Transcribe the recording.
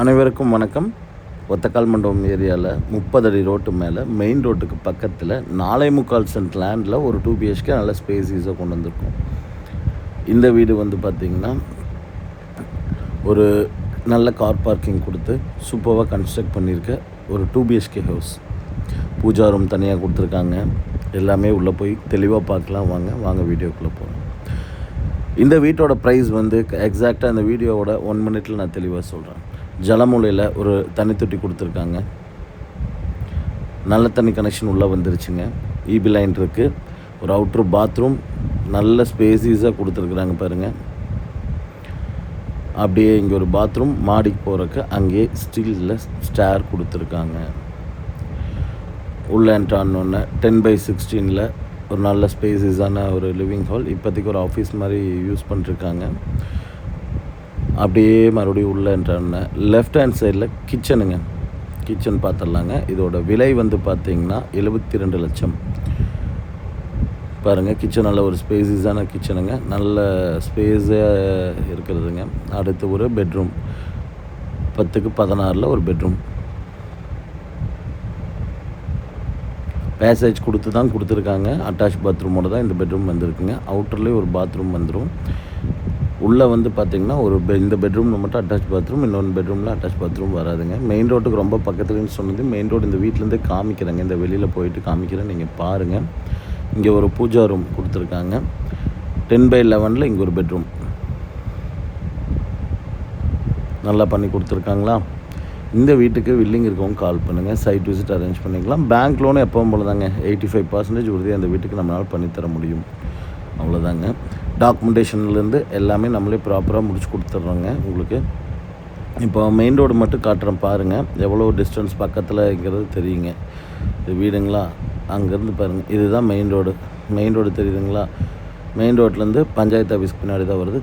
அனைவருக்கும் வணக்கம். ஒத்தக்கால் மண்டபம் ஏரியாவில் 30 அடி ரோட்டு மேலே மெயின் ரோட்டுக்கு பக்கத்தில் 4.25 சென்ட் லேண்டில் ஒரு 2 BHK நல்ல ஸ்பேஸீஸாக கொண்டு வந்திருக்கோம். இந்த வீடு வந்து பார்த்திங்கன்னா ஒரு நல்ல கார் பார்க்கிங் கொடுத்து சூப்பராக கன்ஸ்ட்ரக்ட் பண்ணியிருக்க ஒரு 2 BHK ஹவுஸ். பூஜா ரூம் தனியாக கொடுத்துருக்காங்க. எல்லாமே உள்ளே போய் தெளிவாக பார்க்கலாம். வாங்க வீடியோக்குள்ளே போகிறோம். இந்த வீட்டோட ப்ரைஸ் வந்து எக்ஸாக்டாக இந்த வீடியோவோட 1 மினிட்டில் நான் தெளிவாக சொல்கிறேன். ஜலமூலையில் ஒரு தண்ணி தொட்டி கொடுத்துருக்காங்க. நல்ல தண்ணி கனெக்ஷன் உள்ளே வந்துருச்சுங்க. ஈபி லைன் இருக்குது. ஒரு அவுட்ரு பாத்ரூம் நல்ல ஸ்பேஸீஸாக கொடுத்துருக்குறாங்க பாருங்கள். அப்படியே இங்கே ஒரு பாத்ரூம், மாடிக்கு போகிறக்கு அங்கேயே ஸ்டீலில் ஸ்டேர் கொடுத்துருக்காங்க. உள்ளே என்ட்ரானோடனே 10/16 ஒரு நல்ல ஸ்பேஸஸான ஒரு லிவிங் ஹால். இப்போதைக்கு ஒரு ஆஃபீஸ் மாதிரி யூஸ் பண்ணிருக்காங்க. அப்படியே மறுபடியும் உள்ளே என்ட்ரானோடனே லெஃப்ட் ஹேண்ட் சைடில் கிச்சனுங்க. கிச்சன் பார்த்துடலாங்க. இதோட விலை வந்து பார்த்திங்கன்னா 72 லட்சம். பாருங்கள், கிச்சன் நல்ல ஒரு ஸ்பேஸஸான கிச்சனுங்க. நல்ல ஸ்பேஸாக இருக்கிறதுங்க. அடுத்து ஒரு பெட்ரூம், 10x16 ஒரு பெட்ரூம். பேசேஜ் கொடுத்து தான் கொடுத்துருக்காங்க. அட்டாச் பாத்ரூமோடு தான் இந்த பெட்ரூம் வந்திருக்குங்க. அவுட்டர்லேயே ஒரு பாத்ரூம் வந்துடும். உள்ளே வந்து பார்த்திங்கன்னா இந்த பெட்ரூமில் மட்டும் அட்டாச் பாத்ரூம், இன்னொன்று பெட்ரூமில் அட்டாச் பாத்ரூம் வராதுங்க. மெயின் ரோட்டுக்கு ரொம்ப பக்கத்துலன்னு சொன்னது. மெயின் ரோடு இந்த வீட்டிலேருந்தே காமிக்கிறேங்க. இந்த வெளியில் போயிட்டு காமிக்கிறேன், நீங்கள் பாருங்கள். இங்கே ஒரு பூஜா ரூம் கொடுத்துருக்காங்க. 10/11 இங்கே ஒரு பெட்ரூம் நல்லா பண்ணி கொடுத்துருக்காங்களா. இந்த வீட்டுக்கு வில்லிங் இருக்கவங்க கால் பண்ணுங்கள். சைட் விசிட் அரேஞ்ச் பண்ணிக்கலாம். பேங்க் லோனு எப்பவும் போல தாங்க 85% உறுதியாக அந்த வீட்டுக்கு நம்மளால் பண்ணித்தர முடியும். அவ்வளோதாங்க. டாக்குமெண்டேஷன்லேருந்து எல்லாமே நம்மளே ப்ராப்பராக முடிச்சு கொடுத்துட்றோங்க உங்களுக்கு. இப்போ மெயின் ரோடு மட்டும் காட்டுறேன் பாருங்கள். எவ்வளோ டிஸ்டன்ஸ் பக்கத்தில்ங்கிறது தெரியுங்க. இது வீடுங்களா, அங்கேருந்து பாருங்கள். இதுதான் மெயின் ரோடு. மெயின் ரோடு தெரியுதுங்களா. மெயின் ரோட்லேருந்து பஞ்சாயத்து ஆஃபீஸ்க்கு பின்னாடி தான் வருது.